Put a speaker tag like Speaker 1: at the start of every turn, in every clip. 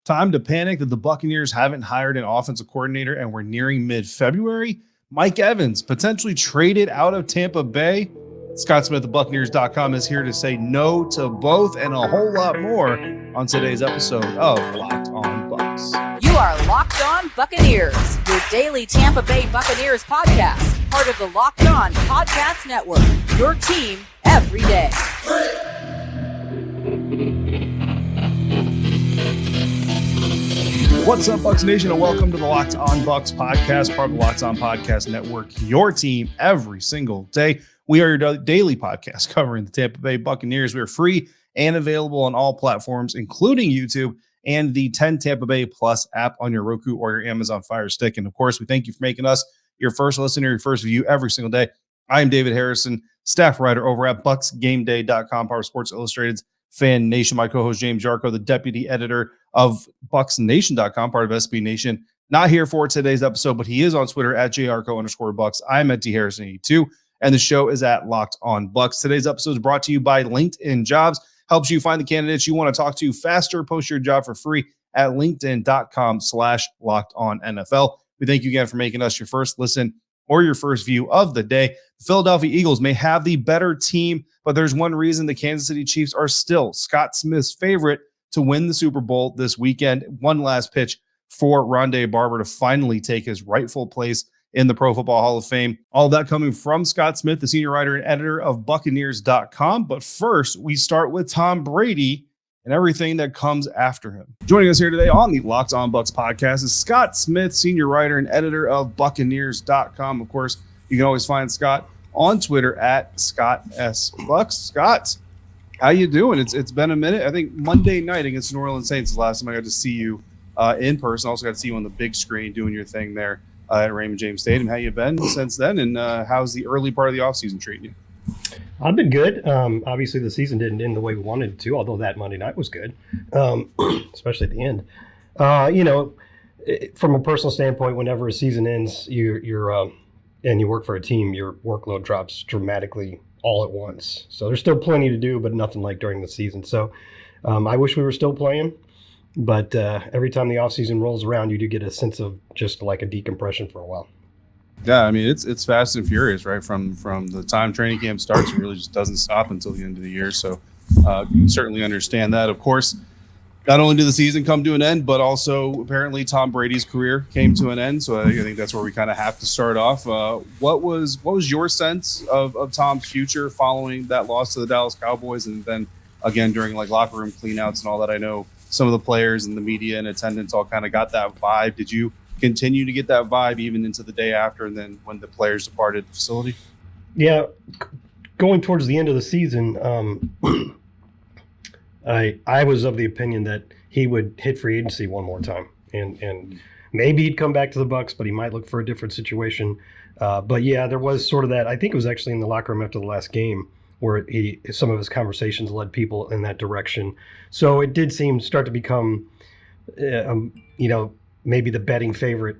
Speaker 1: Time to panic that the Buccaneers haven't hired an offensive coordinator and we're nearing mid-February. Mike Evans potentially traded out of Tampa Bay. Scott Smith of Buccaneers.com is here to say no to both and a whole lot more on today's episode of Locked On Bucs.
Speaker 2: You are Locked On Buccaneers, your daily Tampa Bay Buccaneers podcast, part of the Locked On Podcast Network, your team every day.
Speaker 1: What's up, Bucs Nation, and welcome to the Locked On Bucs podcast, part of the Locked On Podcast Network, your team every single day. We are your daily podcast covering the Tampa Bay Buccaneers. We are free and available on all platforms, including YouTube and the 10 Tampa Bay Plus app on your Roku or your Amazon Fire Stick. And of course, we thank you for making us your first listener, your first view every single day. I am David Harrison, staff writer over at BucsGameDay.com, part of Sports Illustrated's Fan Nation. My co-host James Yarcho, the deputy editor of BucsNation.com, part of SB Nation. Not here for today's episode, but he is on Twitter at JYarcho_Bucs. I'm at DHarrison82. And the show is at Locked On Bucs. Today's episode is brought to you by LinkedIn Jobs. Helps you find the candidates you want to talk to faster. Post your job for free at linkedin.com/LockedOnNFL. We thank you again for making us your first listen or your first view of the day. The Philadelphia Eagles may have the better team, but there's one reason the Kansas City Chiefs are still Scott Smith's favorite to win the Super Bowl this weekend. One last pitch for Ronde Barber to finally take his rightful place in the Pro Football Hall of Fame. All that coming from Scott Smith, the senior writer and editor of Buccaneers.com. But first, we start with Tom Brady and everything that comes after him. Joining us here today on the Locked On Bucs podcast is Scott Smith, senior writer and editor of Buccaneers.com. Of course, you can always find Scott on Twitter at ScottSBucs. Scott, how you doing? It's been a minute. I think Monday night against the New Orleans Saints is the last time I got to see you in person. Also got to see you on the big screen doing your thing there at Raymond James Stadium. How you been since then, and how's the early part of the offseason treating you?
Speaker 3: I've been good. Obviously, the season didn't end the way we wanted it to, although that Monday night was good, especially at the end. From a personal standpoint, whenever a season ends, you're and you work for a team, your workload drops dramatically all at once. So there's still plenty to do, but nothing like during the season. So I wish we were still playing. But every time the offseason rolls around, you do get a sense of just like a decompression for a while.
Speaker 1: Yeah, I mean, it's fast and furious, right? From the time training camp starts, it really just doesn't stop until the end of the year. So you can certainly understand that. Of course, not only did the season come to an end, but also apparently Tom Brady's career came to an end. So I think that's where we kind of have to start off. What was your sense of Tom's future following that loss to the Dallas Cowboys, and then again during like locker room cleanouts and all that? I know some of the players and the media in attendance all kind of got that vibe. Did you continue to get that vibe even into the day after and then when the players departed the facility?
Speaker 3: Yeah, going towards the end of the season, I was of the opinion that he would hit free agency one more time, and maybe he'd come back to the Bucs, but he might look for a different situation. But yeah, there was sort of that. I think it was actually in the locker room after the last game where some of his conversations led people in that direction. So it did start to become, maybe the betting favorite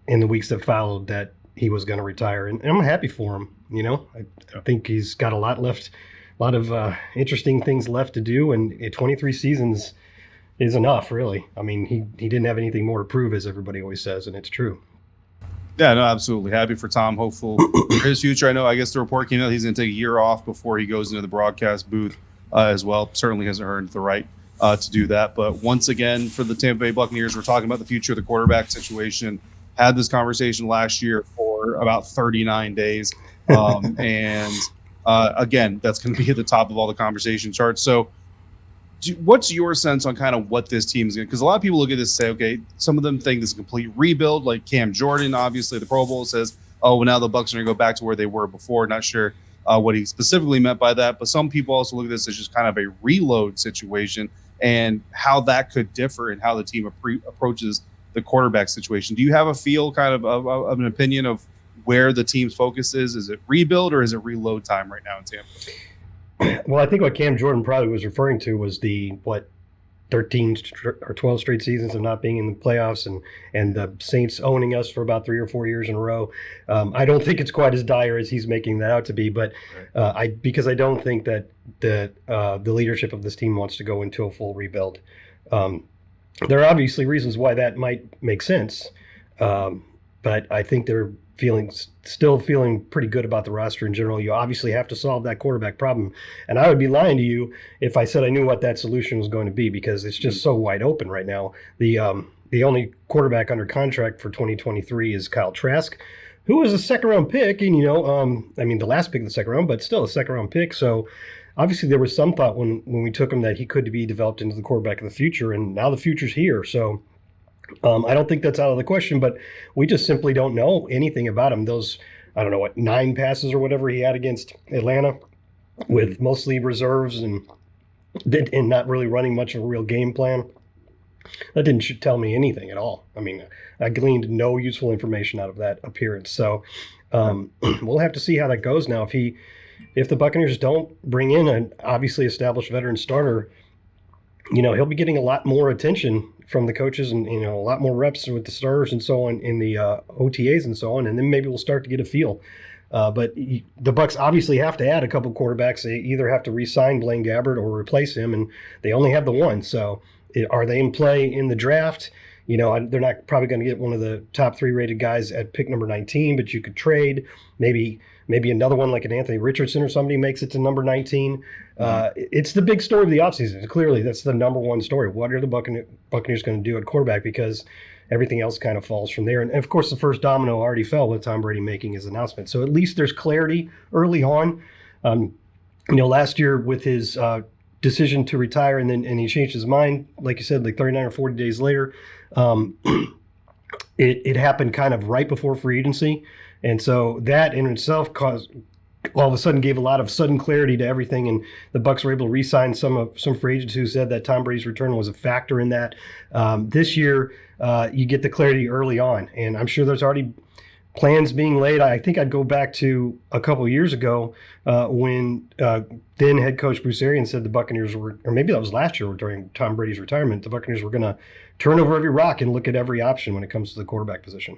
Speaker 3: in the weeks that followed that he was going to retire. And I'm happy for him. I think he's got a lot left, a lot of interesting things left to do. And 23 seasons is enough, really. I mean, he didn't have anything more to prove, as everybody always says, and it's true.
Speaker 1: Yeah, no, absolutely. Happy for Tom. Hopeful for his future. I guess the report came out he's going to take a year off before he goes into the broadcast booth as well. Certainly hasn't earned the right to do that. But once again, for the Tampa Bay Buccaneers, we're talking about the future of the quarterback situation. Had this conversation last year for about 39 days. Again, that's going to be at the top of all the conversation charts. So what's your sense on kind of what this team is going to, because a lot of people look at this and say, okay, some of them think this is a complete rebuild, like Cam Jordan, obviously the Pro Bowl says, oh, well, now the Bucs are going to go back to where they were before. Not sure what he specifically meant by that, but some people also look at this as just kind of a reload situation and how that could differ and how the team approaches the quarterback situation. Do you have a feel kind of an opinion of where the team's focus is? Is it rebuild or is it reload time right now in Tampa?
Speaker 3: Well, I think what Cam Jordan probably was referring to was the 13 or 12 straight seasons of not being in the playoffs and the Saints owning us for about 3 or 4 years in a row. I don't think it's quite as dire as he's making that out to be, but because I don't think that the leadership of this team wants to go into a full rebuild. there are obviously reasons why that might make sense, but I think they're still feeling pretty good about the roster in general. You obviously have to solve that quarterback problem, and I would be lying to you if I said I knew what that solution was going to be, because it's just so wide open right now. The only quarterback under contract for 2023 is Kyle Trask, who was a second-round pick, and the last pick of the second round, but still a second-round pick. So obviously there was some thought when we took him that he could be developed into the quarterback of the future, and now the future's here. So I don't think that's out of the question, but we just simply don't know anything about him. Those, I don't know, 9 passes or whatever he had against Atlanta with mostly reserves and not really running much of a real game plan. That didn't tell me anything at all. I mean, I gleaned no useful information out of that appearance. So we'll have to see how that goes now. If the Buccaneers don't bring in an obviously established veteran starter, he'll be getting a lot more attention from the coaches and, a lot more reps with the starters and so on in the OTAs and so on. And then maybe we'll start to get a feel. But the Bucs obviously have to add a couple quarterbacks. They either have to re-sign Blaine Gabbert or replace him, and they only have the one. So are they in play in the draft? They're not probably going to get one of the top 3 rated guys at pick number 19, but you could trade. Maybe another one like an Anthony Richardson or somebody makes it to number 19. It's the big story of the offseason. Clearly, that's the number one story. What are the Buccaneers going to do at quarterback? Because everything else kind of falls from there. And, of course, the first domino already fell with Tom Brady making his announcement. So at least there's clarity early on. Last year with his decision to retire and he changed his mind, like you said, like 39 or 40 days later. It happened kind of right before free agency. And so that in itself all of a sudden gave a lot of sudden clarity to everything. And the Bucs were able to re-sign some free agents who said that Tom Brady's return was a factor in that. This year, you get the clarity early on. And I'm sure there's already plans being laid. I think I'd go back to a couple of years ago when then head coach Bruce Arians said the Buccaneers were, or maybe that was last year during Tom Brady's retirement, the Buccaneers were going to turn over every rock and look at every option when it comes to the quarterback position.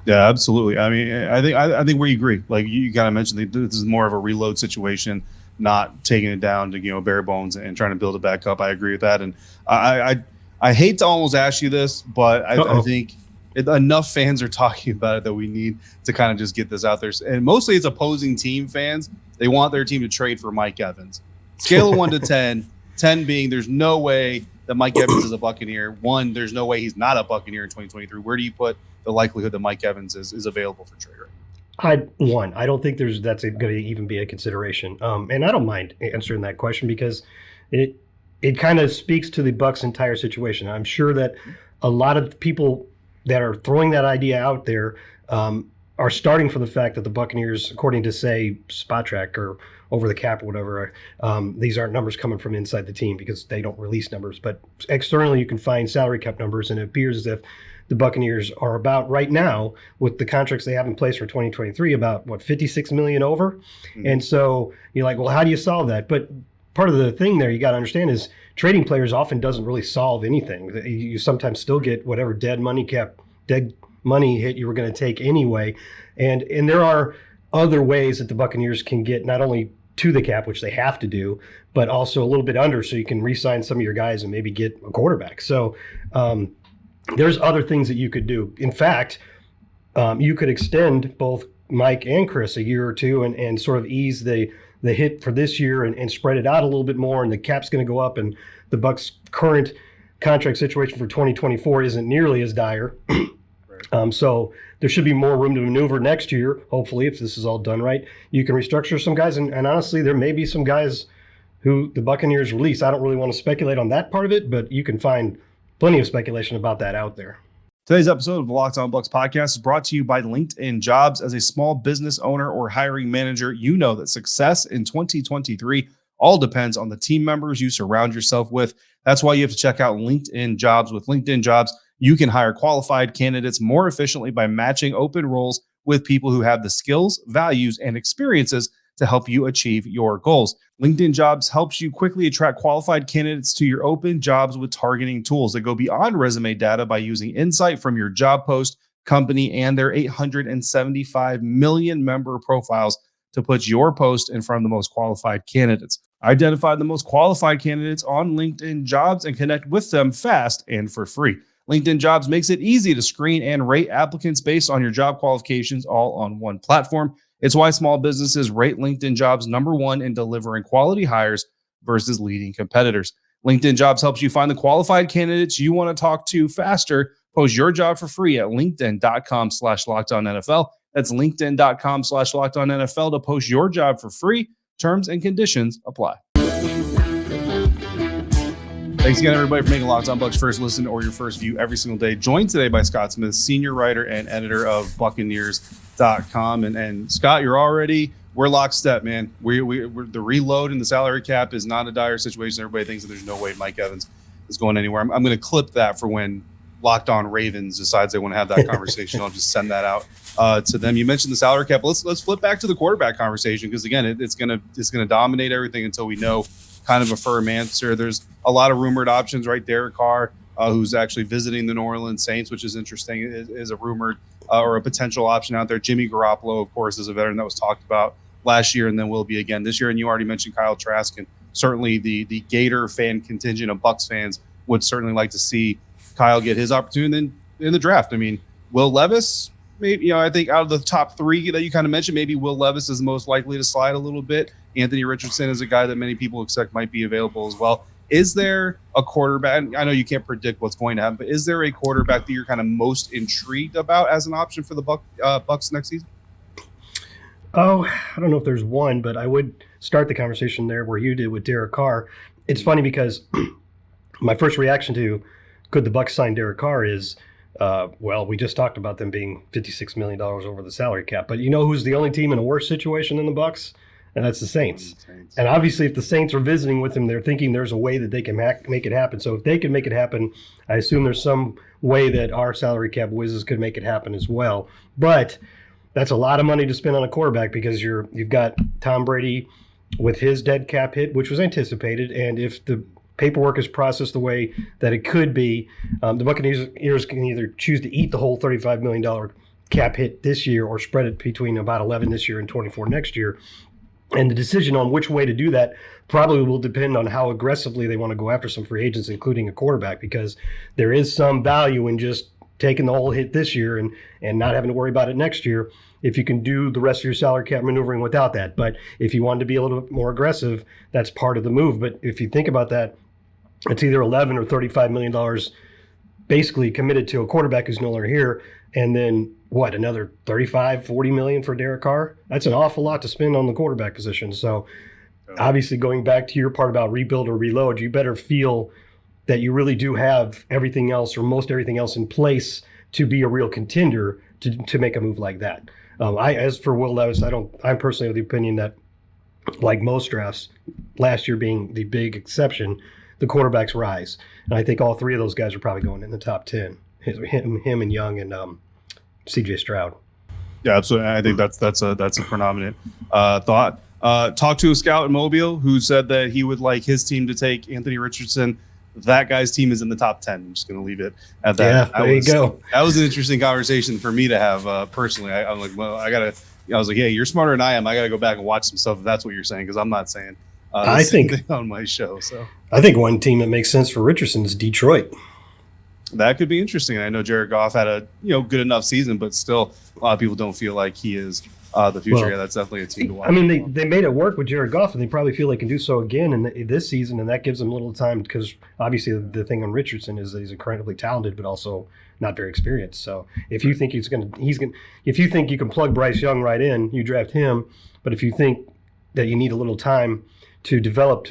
Speaker 1: Yeah, absolutely. I mean, I think we agree. Like you kind of mentioned, this is more of a reload situation, not taking it down to bare bones and trying to build it back up. I agree with that, and I hate to almost ask you this, but I think enough fans are talking about it that we need to kind of just get this out there. And mostly it's opposing team fans. They want their team to trade for Mike Evans. Scale of 1 to 10, 10 being there's no way that Mike Evans is a Buccaneer. 1, there's no way he's not a Buccaneer in 2023. Where do you put the likelihood that Mike Evans is available for trade?
Speaker 3: 1. I don't think that's going to even be a consideration. And I don't mind answering that question because it kind of speaks to the Bucs' entire situation. I'm sure that a lot of people that are throwing that idea out there are starting from the fact that the Buccaneers, according to, say, Spot Track or Over the Cap or whatever, these aren't numbers coming from inside the team because they don't release numbers. But externally, you can find salary cap numbers, and it appears as if the Buccaneers are about right now with the contracts they have in place for 2023, about $56 million over. Mm-hmm. And so you're like, well, how do you solve that? But part of the thing there you got to understand is trading players often doesn't really solve anything. You sometimes still get whatever dead money hit you were going to take anyway. And there are other ways that the Buccaneers can get not only to the cap, which they have to do, but also a little bit under so you can re-sign some of your guys and maybe get a quarterback. So there's other things that you could do. In fact, you could extend both Mike and Chris a year or two and sort of ease the hit for this year and spread it out a little bit more, and the cap's going to go up, and the Bucs' current contract situation for 2024 isn't nearly as dire. So there should be more room to maneuver next year, hopefully, if this is all done right. You can restructure some guys, and honestly, there may be some guys who the Buccaneers release. I don't really want to speculate on that part of it, but you can find plenty of speculation about that out there.
Speaker 1: Today's episode of the Locked On Bucs podcast is brought to you by LinkedIn Jobs. As a small business owner or hiring manager, you know that success in 2023 all depends on the team members you surround yourself with. That's why you have to check out LinkedIn Jobs. With LinkedIn Jobs, you can hire qualified candidates more efficiently by matching open roles with people who have the skills, values, and experiences to help you achieve your goals. LinkedIn Jobs helps you quickly attract qualified candidates to your open jobs with targeting tools that go beyond resume data by using insight from your job post, company, and their 875 million member profiles to put your post in front of the most qualified candidates. Identify the most qualified candidates on LinkedIn Jobs and connect with them fast and for free. LinkedIn Jobs makes it easy to screen and rate applicants based on your job qualifications all on one platform. It's why small businesses rate LinkedIn Jobs #1 in delivering quality hires versus leading competitors. LinkedIn Jobs helps you find the qualified candidates you want to talk to faster. Post your job for free at linkedin.com/LockedOnNFL. That's linkedin.com/LockedOnNFL to post your job for free. Terms and conditions apply. Thanks again, everybody, for making Locked On Bucs first listen or your first view every single day. Joined today by Scott Smith, senior writer and editor of Buccaneers.com. And Scott, we're lockstep, man. We're the reload and the salary cap is not a dire situation. Everybody thinks that there's no way Mike Evans is going anywhere. I'm going to clip that for when Locked On Ravens decides they want to have that conversation. I'll just send that out to them. You mentioned the salary cap. Let's flip back to the quarterback conversation, because again, it's gonna dominate everything until we know kind of a firm answer. There's a lot of rumored options, right? Derek Carr, who's actually visiting the New Orleans Saints, which is interesting, is a rumored or a potential option out there. Jimmy Garoppolo, of course, is a veteran that was talked about last year and then will be again this year. And you already mentioned Kyle Trask, and certainly the Gator fan contingent of Bucs fans would certainly like to see Kyle get his opportunity in the draft. I mean, Will Levis, maybe, I think out of the top three that you kind of mentioned, maybe Will Levis is most likely to slide a little bit. Anthony Richardson is a guy that many people expect might be available as well. Is there a quarterback? I know you can't predict what's going to happen, but is there a quarterback that you're kind of most intrigued about as an option for the Bucs next season?
Speaker 3: Oh, I don't know if there's one, but I would start the conversation there where you did with Derek Carr. It's funny because my first reaction to could the Bucs sign Derek Carr is, well, we just talked about them being $56 million over the salary cap. But you know who's the only team in a worse situation than the Bucs? And that's the Saints. And obviously, if the Saints are visiting with him, they're thinking there's a way that they can make it happen. So if they can make it happen, I assume there's some way that our salary cap whizzes could make it happen as well. But that's a lot of money to spend on a quarterback, because you've got Tom Brady with his dead cap hit, which was anticipated. And if the paperwork is processed the way that it could be, the Buccaneers can either choose to eat the whole $35 million cap hit this year or spread it between about 11 this year and 24 next year. And the decision on which way to do that probably will depend on how aggressively they want to go after some free agents, including a quarterback, because there is some value in just taking the whole hit this year and not having to worry about it next year if you can do the rest of your salary cap maneuvering without that. But if you wanted to be a little bit more aggressive, that's part of the move. But if you think about that, it's either $11 or $35 million basically committed to a quarterback who's no longer here, and then another $35-40 million for Derek Carr? That's an awful lot to spend on the quarterback position. So obviously, going back to your part about rebuild or reload, you better feel that you really do have everything else or most everything else in place to be a real contender to make a move like that. As for Will Levis, I'm personally of the opinion that, like most drafts, last year being the big exception, the quarterbacks rise. And I think all three of those guys are probably going in the top 10. Him and Young and CJ Stroud.
Speaker 1: Yeah, absolutely. I think that's a predominant thought. Talked to a scout in Mobile who said that he would like his team to take Anthony Richardson. That guy's team is in the top 10. I'm just going to leave it at that.
Speaker 3: Yeah, you go.
Speaker 1: That was an interesting conversation for me to have personally. I'm like, well, I was like, hey, you're smarter than I am. I got to go back and watch some stuff if that's what you're saying, because I'm not saying
Speaker 3: I think
Speaker 1: on my show. So
Speaker 3: I think one team that makes sense for Richardson is Detroit.
Speaker 1: That could be interesting. I know Jared Goff had a good enough season, but still a lot of people don't feel like he is the future.
Speaker 3: Well,
Speaker 1: yeah, that's definitely a team to watch.
Speaker 3: I mean, they made it work with Jared Goff, and they probably feel they can do so again in this season, and that gives them a little time, because obviously the thing on Richardson is that he's incredibly talented, but also not very experienced. So if you think if you think you can plug Bryce Young right in, you draft him. But if you think that you need a little time to develop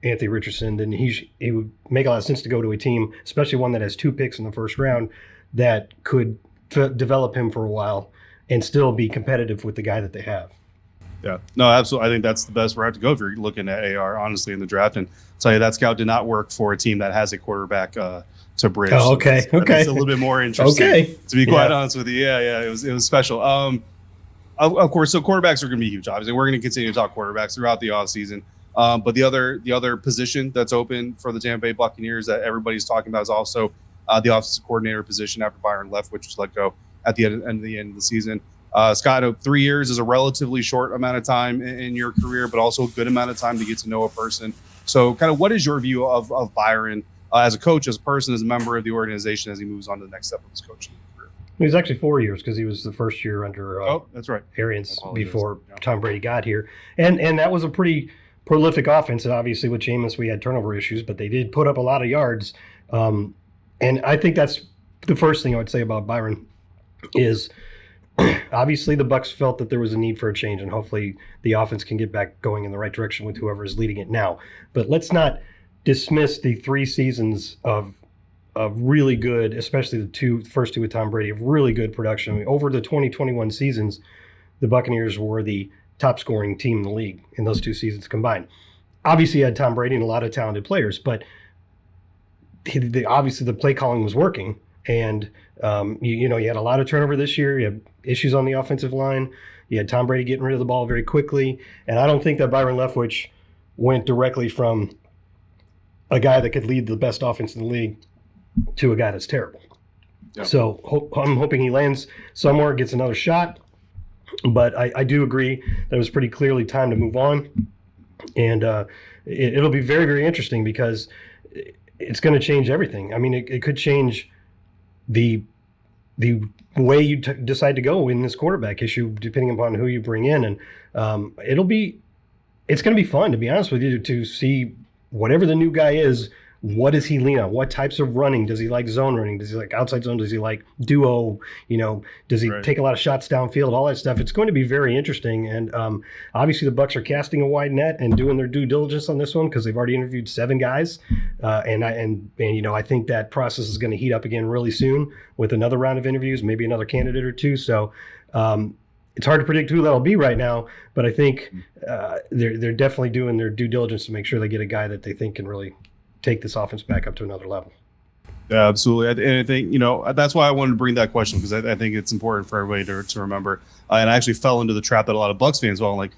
Speaker 3: Anthony Richardson, then it would make a lot of sense to go to a team, especially one that has 2 picks in the first round, that could develop him for a while and still be competitive with the guy that they have.
Speaker 1: Yeah, no, absolutely. I think that's the best route to go if you're looking at AR, honestly, in the draft. And I'll tell you, that scout did not work for a team that has a quarterback to bridge.
Speaker 3: Oh, okay,
Speaker 1: so
Speaker 3: okay.
Speaker 1: It's a little bit more interesting,
Speaker 3: okay.
Speaker 1: To be quite honest with you. Yeah, it was special. Of course, so quarterbacks are going to be huge. Obviously, we're going to continue to talk quarterbacks throughout the offseason. But the other position that's open for the Tampa Bay Buccaneers that everybody's talking about is also the offensive coordinator position after Byron left, which was let go at the end of the season. Scott, 3 years is a relatively short amount of time in your career, but also a good amount of time to get to know a person. So kind of what is your view of Byron as a coach, as a person, as a member of the organization, as he moves on to the next step of his coaching career?
Speaker 3: He was actually 4 years because he was the first year under
Speaker 1: that's right,
Speaker 3: Arians before Tom Brady got here. And that was a pretty prolific offense. And obviously with Jameis, we had turnover issues, but they did put up a lot of yards. And I think that's the first thing I would say about Byron is obviously the Bucs felt that there was a need for a change, and hopefully the offense can get back going in the right direction with whoever is leading it now. But let's not dismiss the 3 seasons of really good, especially the first two with Tom Brady, of really good production. I mean, over the 2021 seasons, the Buccaneers were the top scoring team in the league in those 2 seasons combined. Obviously, you had Tom Brady and a lot of talented players, but obviously the play calling was working. And, you had a lot of turnover this year. You had issues on the offensive line. You had Tom Brady getting rid of the ball very quickly. And I don't think that Byron Leftwich went directly from a guy that could lead the best offense in the league to a guy that's terrible. Yep. So I'm hoping he lands somewhere, gets another shot. But I do agree that it was pretty clearly time to move on. And it'll be very, very interesting because it's going to change everything. I mean, it could change the way you decide to go in this quarterback issue, depending upon who you bring in. And it's going to be fun, to be honest with you, to see whatever the new guy is, what does he lean on? What types of running? Does he like zone running? Does he like outside zone? Does he like duo? Does he take a lot of shots downfield? All that stuff. It's going to be very interesting. And obviously the Bucs are casting a wide net and doing their due diligence on this one because they've already interviewed 7 guys. And I think that process is going to heat up again really soon with another round of interviews, maybe another candidate or 2. So it's hard to predict who that'll be right now, but I think they're definitely doing their due diligence to make sure they get a guy that they think can really take this offense back up to another level.
Speaker 1: Yeah, absolutely. And I think, that's why I wanted to bring that question, because I think it's important for everybody to remember. And I actually fell into the trap that a lot of Bucs fans fall. Like,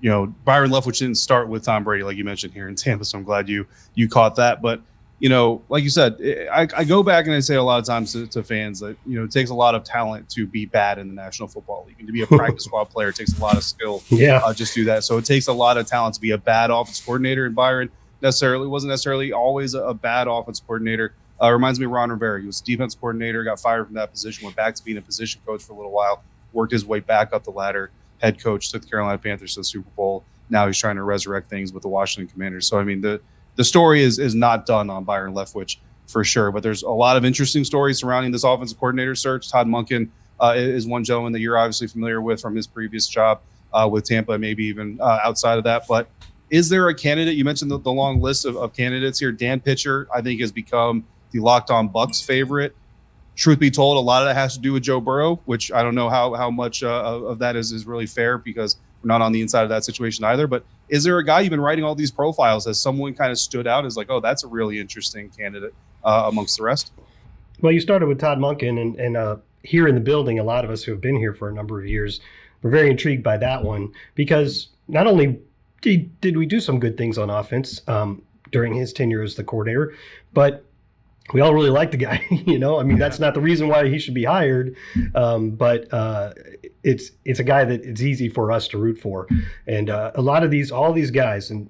Speaker 1: Byron Leftwich didn't start with Tom Brady, like you mentioned here in Tampa. So I'm glad you caught that. But, like you said, I go back and I say a lot of times to fans that, it takes a lot of talent to be bad in the National Football League. And to be a practice squad player, it takes a lot of skill. Just do that. So it takes a lot of talent to be a bad offense coordinator. And Byron wasn't necessarily always a bad offense coordinator. Reminds me of Ron Rivera. He was a defense coordinator, got fired from that position, went back to being a position coach for a little while, worked his way back up the ladder, head coach, took the Carolina Panthers to the Super Bowl. Now he's trying to resurrect things with the Washington Commanders. So, I mean, the story is not done on Byron Leftwich for sure, but there's a lot of interesting stories surrounding this offensive coordinator search. Todd Monken is one gentleman that you're obviously familiar with from his previous job with Tampa, maybe even outside of that. But is there a candidate? You mentioned the long list of candidates here. Dan Pitcher, I think, has become the Locked On Bucs favorite. Truth be told, a lot of that has to do with Joe Burrow, which I don't know how much of that is really fair because we're not on the inside of that situation either. But is there a guy you've been writing all these profiles as someone kind of stood out as like, oh, that's a really interesting candidate amongst the rest?
Speaker 3: Well, you started with Todd Monken, and here in the building, a lot of us who have been here for a number of years were very intrigued by that one because not only did we do some good things on offense during his tenure as the coordinator, but we all really like the guy. That's not the reason why he should be hired, but it's a guy that it's easy for us to root for, and all these guys, and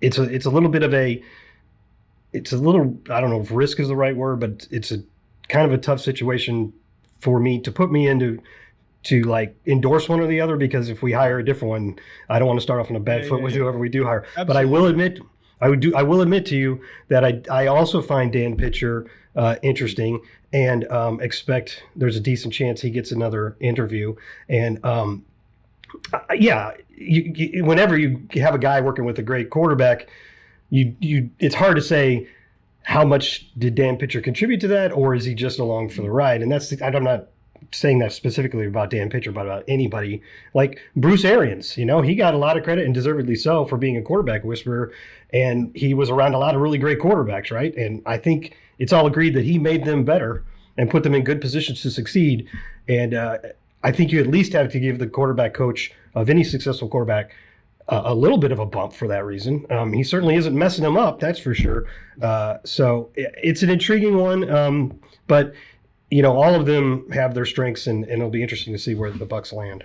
Speaker 3: it's a little bit of I don't know if risk is the right word, but it's a kind of a tough situation for me to put me into. To like endorse one or the other, because if we hire a different one, I don't want to start off on a bad foot with whoever we do hire. Absolutely. But I will admit to you that I also find Dan Pitcher interesting and expect there's a decent chance he gets another interview. And whenever you have a guy working with a great quarterback, it's hard to say how much did Dan Pitcher contribute to that, or is he just along for the ride? And I'm not saying that specifically about Dan Pitcher, but about anybody like Bruce Arians. He got a lot of credit, and deservedly so, for being a quarterback whisperer, and he was around a lot of really great quarterbacks, right? And I think it's all agreed that he made them better and put them in good positions to succeed. And I think you at least have to give the quarterback coach of any successful quarterback a little bit of a bump for that reason. He certainly isn't messing them up, that's for sure. So it's an intriguing one, but all of them have their strengths, and it'll be interesting to see where the Bucs land.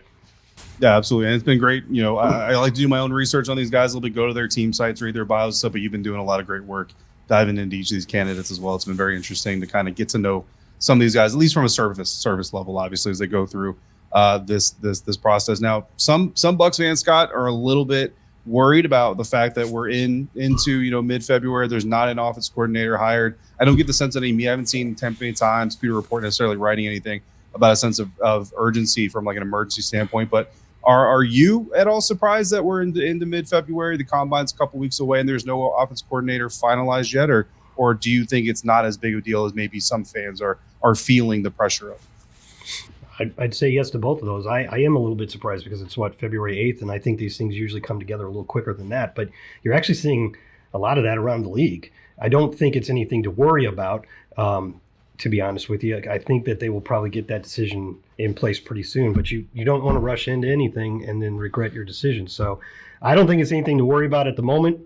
Speaker 1: Yeah, absolutely. And it's been great. I like to do my own research on these guys a little bit, go to their team sites, read their bios and stuff, but you've been doing a lot of great work diving into each of these candidates as well. It's been very interesting to kind of get to know some of these guys, at least from a service level, obviously, as they go through this process. Now, some Bucs fans, Scott, are a little bit worried about the fact that we're into mid-February. There's not an offense coordinator hired. I don't get the sense that I haven't seen Tampa Bay Times, Peter Report necessarily writing anything about a sense of urgency from like an emergency standpoint. But are you at all surprised that we're into mid-February? The combine's a couple weeks away and there's no offense coordinator finalized yet, or do you think it's not as big a deal as maybe some fans are feeling the pressure of?
Speaker 3: I'd say yes to both of those. I am a little bit surprised because it's February 8th, and I think these things usually come together a little quicker than that. But you're actually seeing a lot of that around the league. I don't think it's anything to worry about, to be honest with you. I think that they will probably get that decision in place pretty soon, but you don't want to rush into anything and then regret your decision. So I don't think it's anything to worry about at the moment.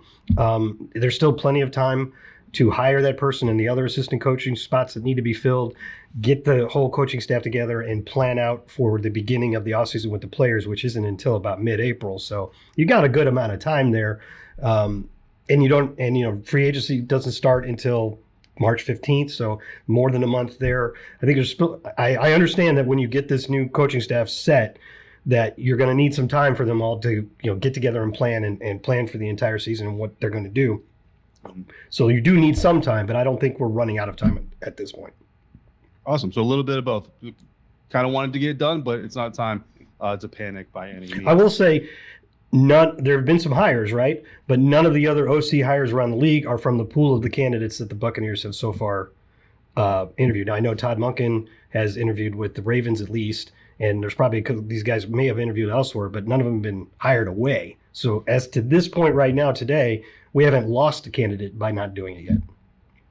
Speaker 3: There's still plenty of time to hire that person and the other assistant coaching spots that need to be filled, get the whole coaching staff together and plan out for the beginning of the offseason with the players, which isn't until about mid-April. So you got a good amount of time there. Free agency doesn't start until March 15th. So more than a month there. I think I understand that when you get this new coaching staff set, that you're going to need some time for them all to, get together and plan and plan for the entire season and what they're going to do. So you do need some time, but I don't think we're running out of time at this point.
Speaker 1: Awesome. So a little bit of both. Kind of wanted to get it done, but it's not time to panic by any means.
Speaker 3: I will say there have been some hires, right? But none of the other OC hires around the league are from the pool of the candidates that the Buccaneers have so far interviewed. Now, I know Todd Monken has interviewed with the Ravens at least, and there's probably these guys may have interviewed elsewhere, but none of them have been hired away. So as to this point right now today, we haven't lost a candidate by not doing it yet.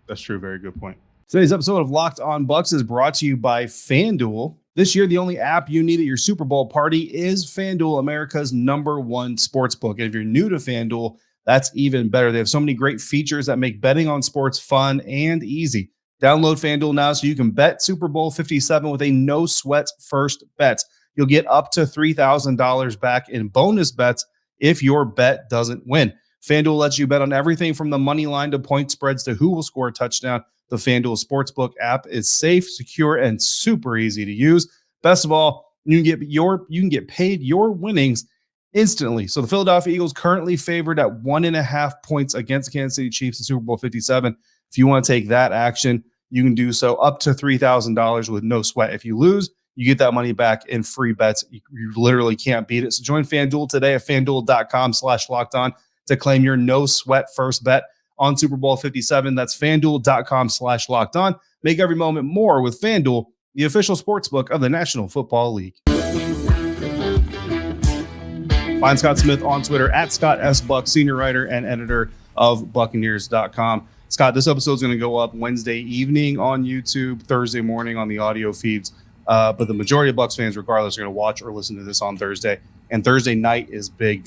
Speaker 1: That's true. Very good point. Today's episode of Locked On Bucs is brought to you by FanDuel. This year, the only app you need at your Super Bowl party is FanDuel, America's #1 sportsbook. And if you're new to FanDuel, that's even better. They have so many great features that make betting on sports fun and easy. Download FanDuel now so you can bet Super Bowl 57 with a no-sweat first bet. You'll get up to $3,000 back in bonus bets if your bet doesn't win. FanDuel lets you bet on everything from the money line to point spreads to who will score a touchdown. The FanDuel Sportsbook app is safe, secure, and super easy to use. Best of all, you can get paid your winnings instantly. So the Philadelphia Eagles currently favored at 1.5 points against the Kansas City Chiefs in Super Bowl 57. If you want to take that action, you can do so up to $3,000 with no sweat. If you lose, you get that money back in free bets. You literally can't beat it. So join FanDuel today at FanDuel.com/lockedon to claim your no sweat first bet on Super Bowl 57. That's FanDuel.com/lockedon. Make every moment more with FanDuel, the official sportsbook of the National Football League. Find Scott Smith on Twitter at Scott S. Buck, senior writer and editor of Buccaneers.com. Scott, this episode is going to go up Wednesday evening on YouTube, Thursday morning on the audio feeds. But the majority of Bucs fans, regardless, are going to watch or listen to this on Thursday. And Thursday night is big.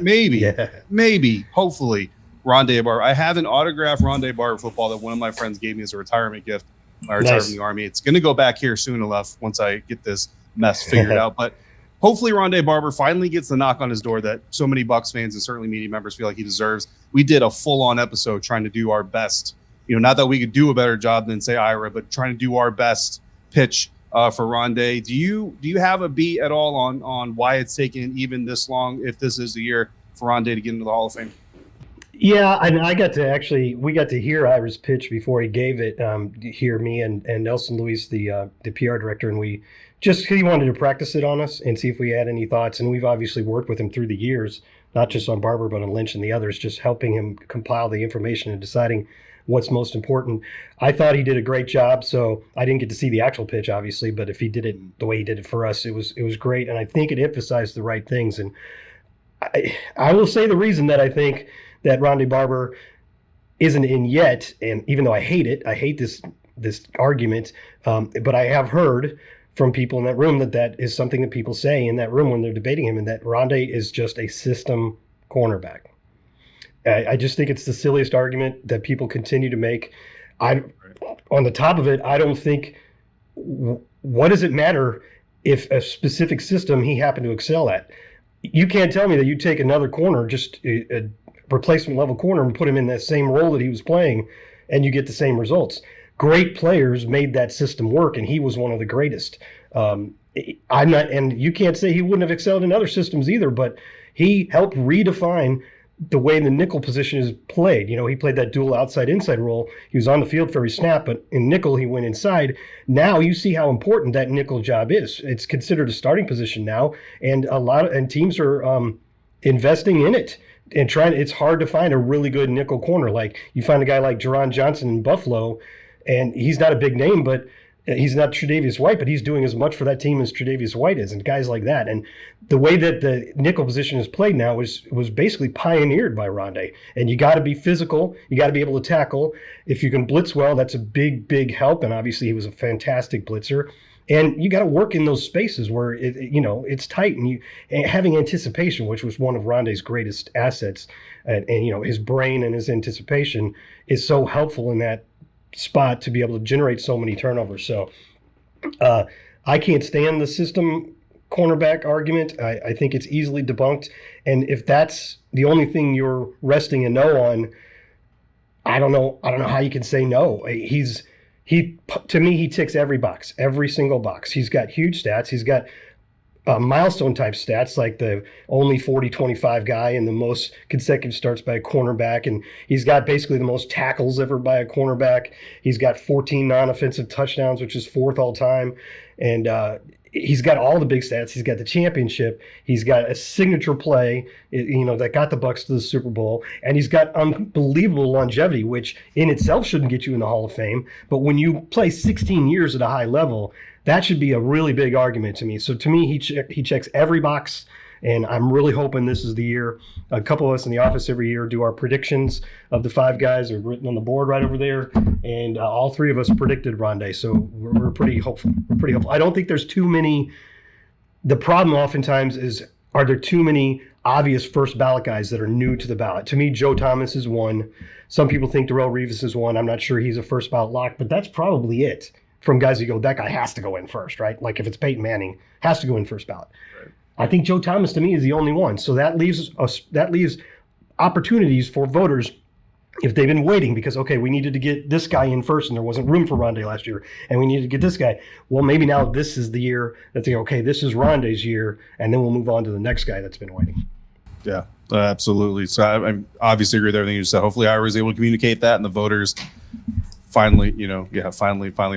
Speaker 1: Maybe, hopefully, Ronde Barber. I have an autographed Ronde Barber football that one of my friends gave me as a retirement gift. I retired from the Army. It's going to go back here soon enough once I get this mess figured out. But hopefully Ronde Barber finally gets the knock on his door that so many Bucs fans and certainly media members feel like he deserves. We did a full-on episode trying to do our best. Not that we could do a better job than, say, Ira, but trying to do our best pitch for Ronde. Do you have a beat at all on why it's taken even this long, if this is the year for Ronde to get into the Hall of Fame?
Speaker 3: Yeah, and we got to hear Ira's pitch before he gave it. Hear me and Nelson Luis, the PR director, and he wanted to practice it on us and see if we had any thoughts. And we've obviously worked with him through the years, not just on Barber, but on Lynch and the others, just helping him compile the information and deciding what's most important. I thought he did a great job. So I didn't get to see the actual pitch, obviously, but if he did it the way he did it for us, it was great. And I think it emphasized the right things. And I will say the reason that I think that Ronde Barber isn't in yet, and even though I hate this argument, but I have heard from people in that room that is something that people say in that room when they're debating him, and that Ronde is just a system cornerback. I just think it's the silliest argument that people continue to make. On the top of it, I don't think what does it matter if a specific system he happened to excel at? You can't tell me that you take another corner, just a replacement level corner, and put him in that same role that he was playing, and you get the same results. Great players made that system work, and he was one of the greatest. I'm not, and you can't say he wouldn't have excelled in other systems either, but he helped redefine the way the nickel position is played. He played that dual outside-inside role. He was on the field for every snap, but in nickel, he went inside. Now you see how important that nickel job is. It's considered a starting position now, and teams are investing in it and trying. It's hard to find a really good nickel corner. Like you find a guy like Jerron Johnson in Buffalo, and he's not a big name, but he's not Tre'Davious White, but he's doing as much for that team as Tre'Davious White is, and guys like that. And the way that the nickel position is played now was basically pioneered by Ronde. And you got to be physical. You got to be able to tackle. If you can blitz well, that's a big, big help. And obviously, he was a fantastic blitzer. And you got to work in those spaces where it's tight, and having anticipation, which was one of Ronde's greatest assets, and his brain and his anticipation is so helpful in that spot to be able to generate so many turnovers. So I can't stand the system cornerback argument. I think it's easily debunked. And if that's the only thing you're resting a no on, I don't know how you can say no. To me, he ticks every box, every single box. He's got huge stats. He's got milestone type stats, like the only 40-25 guy and the most consecutive starts by a cornerback. And he's got basically the most tackles ever by a cornerback. He's got 14 non-offensive touchdowns, which is 4th all time. And he's got all the big stats. He's got the championship. He's got a signature play, that got the Bucs to the Super Bowl. And he's got unbelievable longevity, which in itself shouldn't get you in the Hall of Fame. But when you play 16 years at a high level, that should be a really big argument to me. So to me, he checks every box, and I'm really hoping this is the year. A couple of us in the office every year do our predictions of the 5 guys. Are written on the board right over there, and all 3 of us predicted Ronde. So we're pretty hopeful. I don't think there's too many. The problem oftentimes is, are there too many obvious first ballot guys that are new to the ballot? To me, Joe Thomas is one. Some people think Darrelle Revis is one. I'm not sure he's a first ballot lock, but that's probably it. From guys who go, that guy has to go in first, right? Like if it's Peyton Manning, has to go in first ballot. Right. I think Joe Thomas to me is the only one. So that leaves opportunities for voters if they've been waiting because, okay, we needed to get this guy in first and there wasn't room for Ronde last year, and we needed to get this guy. Well, maybe now this is the year that they go, okay, this is Ronde's year, and then we'll move on to the next guy that's been waiting.
Speaker 1: Yeah, absolutely. So I obviously agree with everything you said. Hopefully I was able to communicate that, and the voters finally,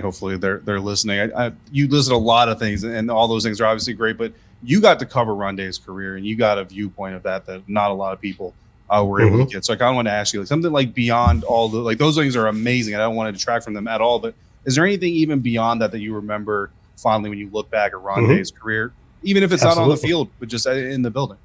Speaker 1: hopefully they're listening. You listed a lot of things, and all those things are obviously great, but you got to cover Ronde's career, and you got a viewpoint of that not a lot of people were able to get. So I kind of want to ask you, like, something like beyond all the, like, those things are amazing, and I don't want to detract from them at all, but is there anything even beyond that you remember fondly when you look back at Ronde's career, even if it's not on the field, but just in the building?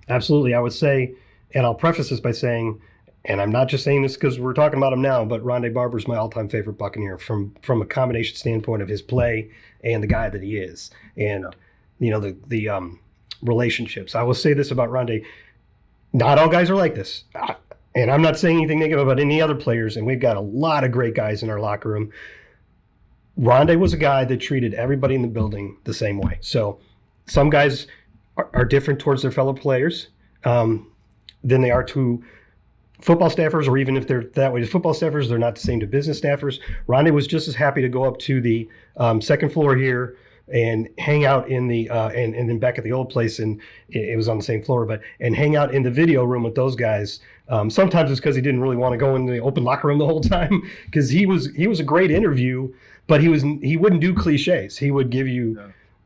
Speaker 3: Absolutely. I would say, and I'll preface this by saying, and I'm not just saying this because we're talking about him now, but Ronde Barber is my all-time favorite Buccaneer from a combination standpoint of his play and the guy that he is, and the relationships. I will say this about Ronde: not all guys are like this, and I'm not saying anything negative about any other players. And we've got a lot of great guys in our locker room. Ronde was a guy that treated everybody in the building the same way. So some guys are different towards their fellow players than they are to football staffers, or even if they're that way to football staffers, they're not the same to business staffers. Ronde was just as happy to go up to the second floor here and hang out in the and then back at the old place, and it was on the same floor, and hang out in the video room with those guys. Sometimes it's because he didn't really want to go in the open locker room the whole time, because he was a great interview, but he wouldn't do cliches. He would give you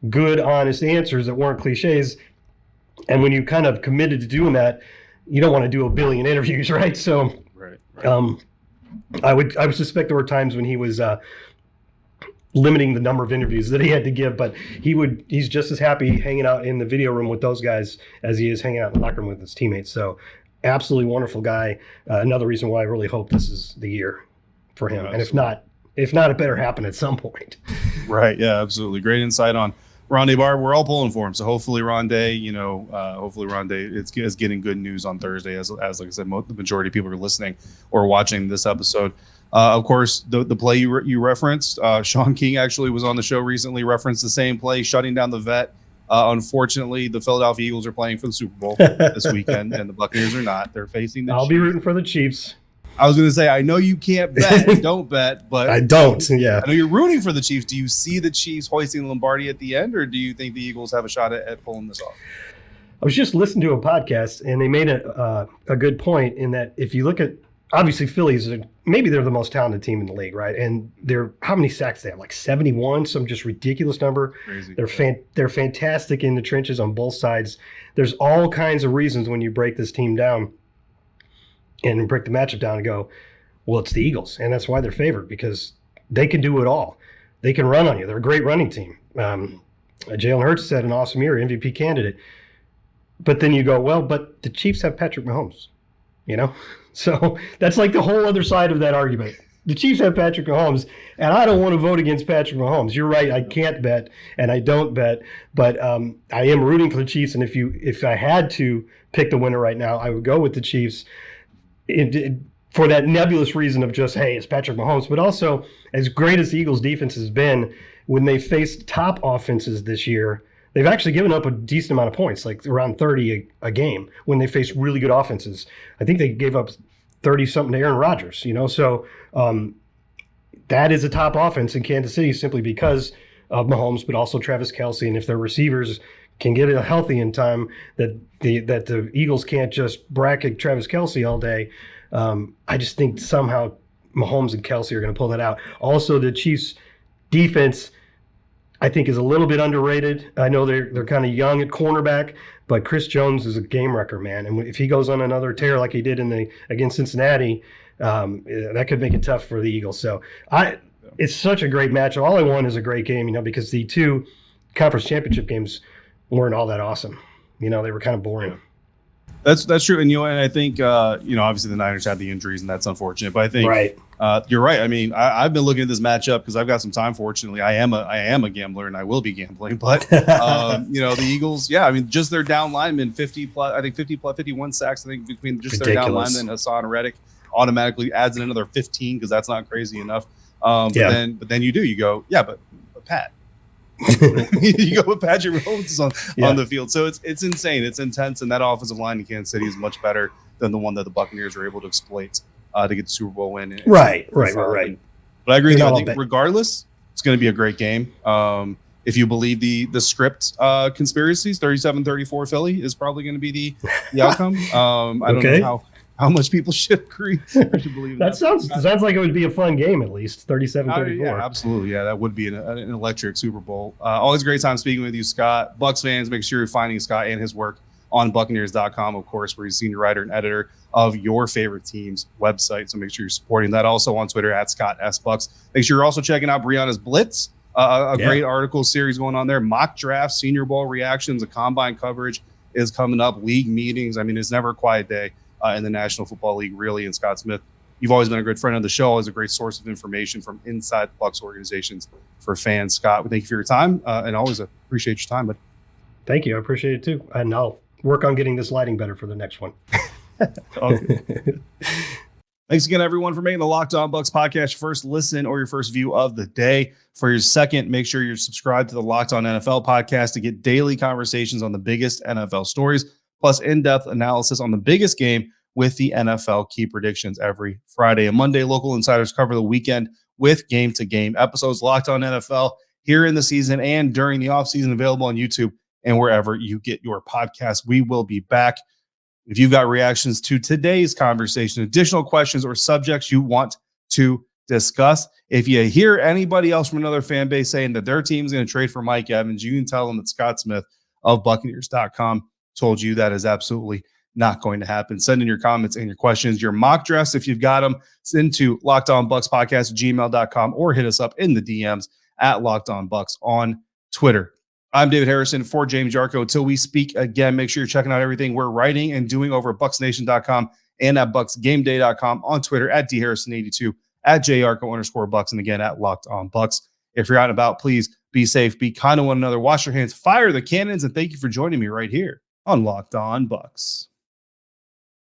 Speaker 3: good, honest answers that weren't cliches. And when you kind of committed to doing that, you don't want to do a billion interviews, right? So, right. I would suspect there were times when he was limiting the number of interviews that he had to give, but he's just as happy hanging out in the video room with those guys as he is hanging out in the locker room with his teammates. So, absolutely wonderful guy. Another reason why I really hope this is the year for him. And if not, it better happen at some point. Right.
Speaker 1: Yeah, absolutely. Great insight on Ronde Barber. We're all pulling for him. So hopefully Ronde, is getting good news on Thursday. As like I said, the majority of people are listening or watching this episode. Of course, the play you referenced, Sean King actually was on the show recently, referenced the same play, shutting down the vet. Unfortunately, the Philadelphia Eagles are playing for the Super Bowl this weekend, and the Buccaneers are not. They're facing the
Speaker 3: I'll
Speaker 1: Chiefs.
Speaker 3: be rooting for the Chiefs.
Speaker 1: I was going to say, I know you can't bet, don't bet, but
Speaker 3: I don't. Yeah,
Speaker 1: I know you're rooting for the Chiefs. Do you see the Chiefs hoisting the Lombardi at the end, or do you think the Eagles have a shot at pulling this off?
Speaker 3: I was just listening to a podcast, and they made a good point in that if you look at, obviously Phillies, maybe they're the most talented team in the league, right? And how many sacks they have? Like 71, some just ridiculous number.
Speaker 1: Crazy.
Speaker 3: They're fantastic in the trenches on both sides. There's all kinds of reasons when you break this team down and break the matchup down and go, well, it's the Eagles, and that's why they're favored, because they can do it all. They can run on you. They're a great running team. Jalen Hurts had an awesome year, MVP candidate. But then you go, well, but the Chiefs have Patrick Mahomes, So that's like the whole other side of that argument. The Chiefs have Patrick Mahomes, and I don't want to vote against Patrick Mahomes. You're right, I can't bet, and I don't bet, but I am rooting for the Chiefs, and if I had to pick the winner right now, I would go with the Chiefs for that nebulous reason of just, hey, it's Patrick Mahomes, but also as great as the Eagles' defense has been, when they faced top offenses this year, they've actually given up a decent amount of points, like around 30 a game when they face really good offenses. I think they gave up 30-something to Aaron Rodgers, So that is a top offense in Kansas City simply because of Mahomes, but also Travis Kelce. And if their receivers can get it healthy in time, that the Eagles can't just bracket Travis Kelce all day, I just think somehow Mahomes and Kelce are going to pull that out. Also, the Chiefs' defense, I think, is a little bit underrated. I know they're kind of young at cornerback, but Chris Jones is a game wrecker, man. And if he goes on another tear like he did against Cincinnati, that could make it tough for the Eagles. So it's such a great match. All I want is a great game, because the two conference championship games weren't all that awesome. They were kind of boring.
Speaker 1: That's true, and and I think obviously the Niners had the injuries, and that's unfortunate. But I think you're right. I mean, I've been looking at this matchup because I've got some time. Fortunately, I am a gambler, and I will be gambling. But the Eagles, I mean, just their down linemen, 51 sacks. I think between just their down linemen, Hassan Reddick automatically adds in another 15 because that's not crazy enough. But then you go, but Pat. You go with Patrick Mahomes on the field, so it's insane. It's intense, and that offensive line in Kansas City is much better than the one that the Buccaneers were able to exploit to get the Super Bowl win.
Speaker 3: Right. But
Speaker 1: I agree with you. I think regardless, it's going to be a great game. If you believe the script conspiracies, 37-34 Philly is probably going to be the outcome. I don't know how much people should agree or should believe that.
Speaker 3: Sounds like it would be a fun game, at least 37-34.
Speaker 1: Yeah, absolutely. Yeah, that would be an electric Super Bowl. Always a great time speaking with you, Scott. Bucs fans, make sure you're finding Scott and his work on Buccaneers.com, of course, where he's senior writer and editor of your favorite team's website. So make sure you're supporting that. Also on Twitter at Scott S. Bucks. Make sure you're also checking out Brianna's Blitz, great article series going on there. Mock drafts, Senior Bowl reactions, a combine coverage is coming up. League meetings. I mean, it's never a quiet day in the National Football League, really. And Scott Smith, you've always been a good friend of the show, always a great source of information from inside the Bucs organizations for fans. Scott, we thank you for your time, and always appreciate your time. But
Speaker 3: thank you, I appreciate it too, and I'll work on getting this lighting better for the next one.
Speaker 1: Thanks again, everyone, for making the Locked On Bucs podcast your first listen or your first view of the day. For your second, make sure you're subscribed to the Locked On NFL podcast to get daily conversations on the biggest NFL stories, plus in-depth analysis on the biggest game with the NFL key predictions every Friday and Monday. Local insiders cover the weekend with game-to-game episodes. Locked On NFL here in the season and during the offseason, available on YouTube and wherever you get your podcasts. We will be back. If you've got reactions to today's conversation, additional questions or subjects you want to discuss, if you hear anybody else from another fan base saying that their team's going to trade for Mike Evans, you can tell them that Scott Smith of Buccaneers.com told you that is absolutely not going to happen. Send in your comments and your questions, your mock drafts, if you've got them, send to LockedOnBucsPodcast@gmail.com or hit us up in the DMs at LockedOnBucs on Twitter. I'm David Harrison for James Yarcho. Until we speak again, make sure you're checking out everything we're writing and doing over at BucsNation.com and at BucsGameDay.com, on Twitter at DHarrison82, at JYarcho_Bucs, and again at Locked On Bucs. If you're out and about, please be safe, be kind to one another, wash your hands, fire the cannons, and thank you for joining me right here on Locked On Bucs.